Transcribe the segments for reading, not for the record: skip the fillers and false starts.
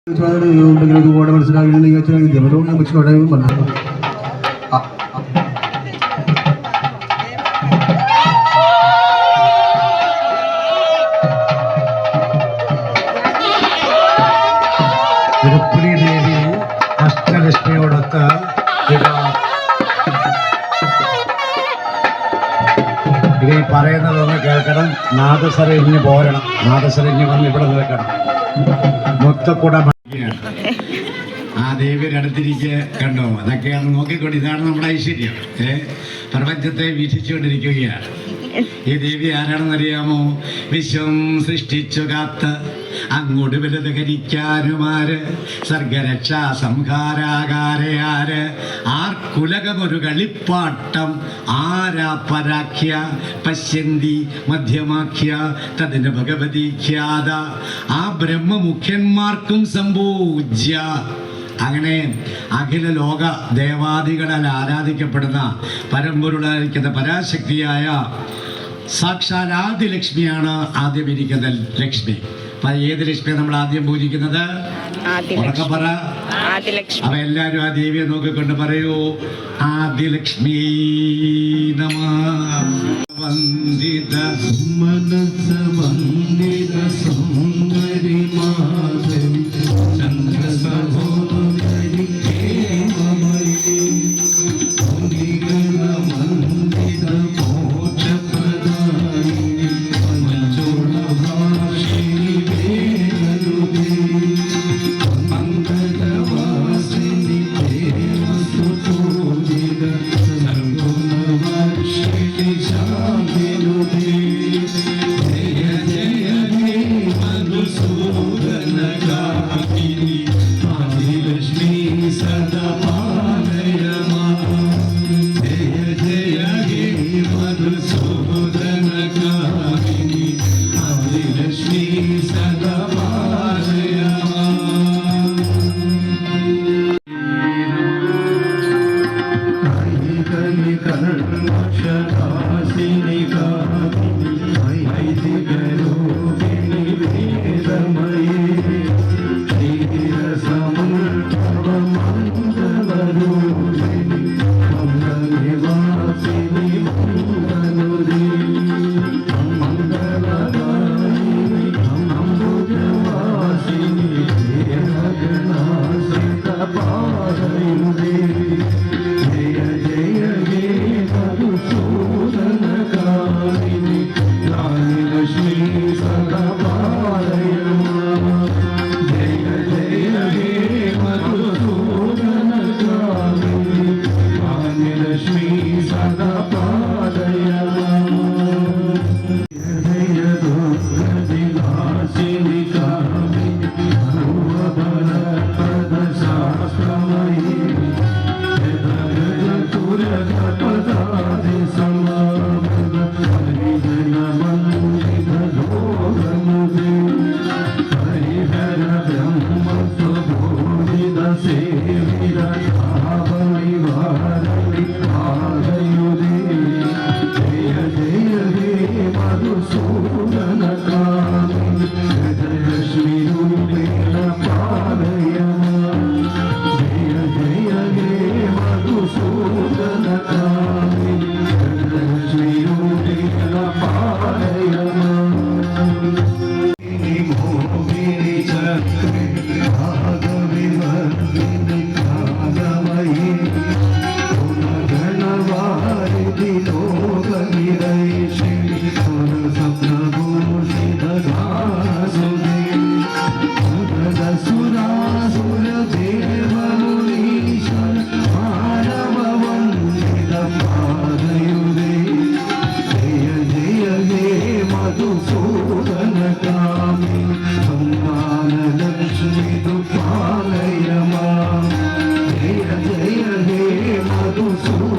ഒരുപാട് മനസ്സിലാക്കി ജമലവും വെച്ച് തുടങ്ങും പറഞ്ഞു. തിരുപ്പതി ദേവി അഷ്ടലക്ഷ്മിയോടൊത്ത് ഇനി പറയുന്നതൊന്ന് കേൾക്കണം. നാദസരഞ്ഞ് പോരണം, നാദസരഞ്ഞ് വന്ന് ഇവിടെ നിൽക്കണം. മൊത്തക്കൂട ആ ദേവിയുടെ അടുത്തിരിക്കുക കണ്ടോ, അതൊക്കെയാണ് നോക്കിക്കൊണ്ട്. ഇതാണ് നമ്മുടെ ഐശ്വര്യം. പ്രപഞ്ചത്തെ വീക്ഷിച്ചുകൊണ്ടിരിക്കുകയാണ്. ഈ ദേവി ആരാണെന്നറിയാമോ? വിശ്വം സൃഷ്ടിച്ചു കാത്ത് അങ്ങോട്ട് വലുത് കരിക്കാനുമാര്, സർഗരക്ഷാ സംഹാരാകാരയാര്, ആർക്കുലകമൊരു കളിപ്പാട്ടം ആരാ പരാഖ്യ പശ്യന്തി മധ്യമാഖ്യ തതിന് ഭഗവതി ഖ്യാത. ആ ബ്രഹ്മമുഖ്യന്മാർക്കും സംപൂജ്യ. അങ്ങനെ അഖില ലോക ദേവാദികളാൽ ആരാധിക്കപ്പെടുന്ന പരമ്പൊരുളായിരിക്കുന്ന പരാശക്തിയായ സാക്ഷാൽ ആദിലക്ഷ്മിയാണ് ആദ്യം ഇരിക്കുന്ന ലക്ഷ്മി. ഏത് ലക്ഷ്മിയാണ് നമ്മൾ ആദ്യം പൂജിക്കുന്നത്? ഉറക്കെ പറ. അപ്പൊ എല്ലാരും ആ ദേവിയെ നോക്കിക്കൊണ്ട് പറയൂ, ആദിലക്ഷ്മി നമഃ. വന്ദിത മനസ വന്ദിത സുന്ദരി മാധവി ചന്ദ്ര സഹോദരി ഹേമമയി വന്ദിത മോക്ഷപ്രദായിനി മഞ്ജുളഭാഷിണി വേദനുദേ മംഗളവാസിനി ദേവസുപൂജിത സർഗുണവർഷിണി ശാന്തിനുദേ. ജയ ജയ ഹേ മധുസൂദനകാമിനി ആദിലക്ഷ്മി സദാ പാലയ മാം. ജയ ജയ ഹേ മധുസൂദനകാമിനി ആദിലക്ഷ്മി സദാ പാലയ മാം. കർമ്മക്ഷതാസിനി കാമിനി ഐതികരൂപിണി വേദമയീ ക്ഷീരസമുദ്ഭവമംഗളരൂപിണി മംഗളനിവാസിനി മംഗളനുദേ മംഗളദായിനി അംബുജവാസിനി ദേവഗണാസിത പാദയുദേ. ജയ ജയ ഹേ മധുസൂദനകാമിനി ആദിലക്ഷ്മി സദാ പാലയ മാം. ജയ ജയ ഹേ മധുസൂദനകാമിനി ആദിലക്ഷ്മി സദാ പാലയ മാം. ജയ ദുർഗതിനാശിനി കാമിനി സർവബലപ്രദ ശാസ്ത്രമയീ പദാതി സമാഗത ഹരിജനമന്ദിത ലോകമുദേ ഹരിഹര ബ്രഹ്മ സ്വബോധിത സേവിത ഭാവനിവാരണി പാദയുദേ. ജയ ജയ ഹേ മധുസൂദനകാമിനി ഹൃദയശ്രീ രൂപേണ പാലയ മാം. ജയ ജയ ഹേ മധുസൂദനകാമിനി ഹൃദയശ്രീ രൂപേണ പാലയ മാം. മോഹിനി ചക്രേ ഭാഗവിവർദ്ധിനി കാലമയീ ഗുണഗണവാരിധി ലോകനിരൈഷിണി സ്വരസപ്രഭൂഷിതഗാസുദേ സുരസുരാസുര ദേവമുനീശ്വര മാനവവന്ദിത പാദയുദേ. ജയ ജയ ഹേ മധുസൂദനകാമിനി സമ്മാനലക്ഷ്മി പാലയ മാം. ജയ ജയ ഹേ മധുസൂദനകാമിനി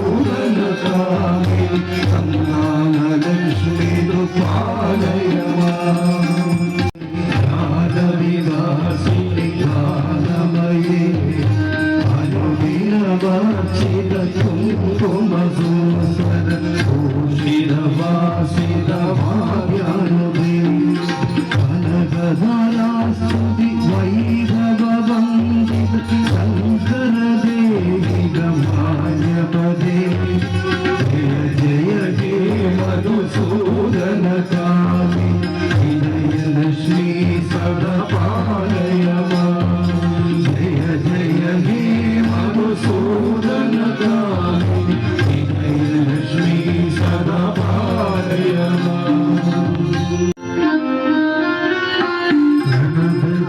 സമ്മാനലക്ഷ്മി പാലയ മാം. ാദവിദാസിനി ഗാനമയീ അനുദിനവർഷിത കുങ്കുമസൂസര ഭൂഷിതവാസിത ഭാഗ്യാനുദേ കനകധാരാസ്തുതി വൈഭവ സൂദനകാമി വിജയലക്ഷ്മി സദാ പാലയമാ ജയ ജയ ഹേ മധുസൂദനകാമി വിജയലക്ഷ്മി സദാ പാലയമാ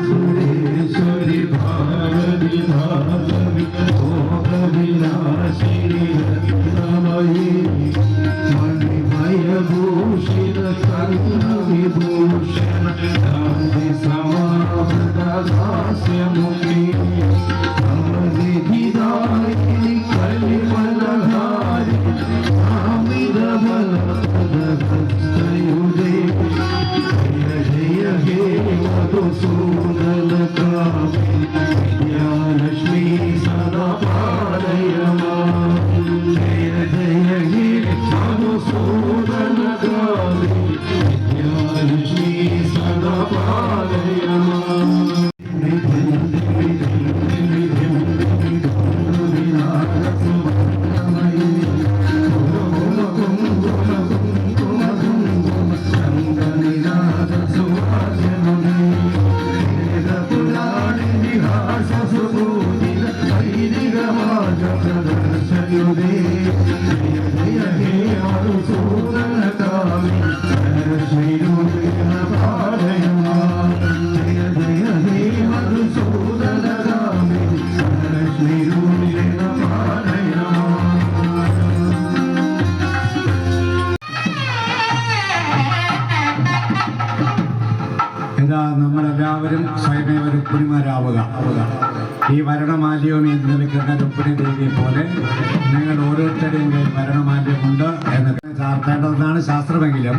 സുരേശ്വരി ഭാരതി ഭാരതി ഭോഗവിലാസിനി രത്നമയീ മണിമയഭൂഷിത കർണവിഭൂഷണ കാന്തി സമാവൃതദാസ്യമുഖി അമൃതിദായിനി കലിമലഹാരി ആമിതബലപദഹസ്തയുധേ ജയ ജയ ഹേ മധുസൂദനകാമി വിദ്യാലക്ഷ്മി സദാ പാലയമാ ജയ ജയ ഹേ മധുസൂദനകാമി വിദ്യാലക്ഷ്മി സദാ പാലയമാ ഇതാ നമ്മളെല്ലാവരും സ്വയമേ രുക്മിണിമാരാവുക. ഈ മരണമാല്യവും ഈ നിലയ്ക്കുന്ന രുക്മിണി ദേവിയെ പോലെ നിങ്ങൾ ഓരോരുത്തരുടെയും കയ്യിൽ മരണമാല്യമുണ്ട് എന്ന് ചാർത്തേണ്ടതെന്നാണ് ശാസ്ത്രമെങ്കിലും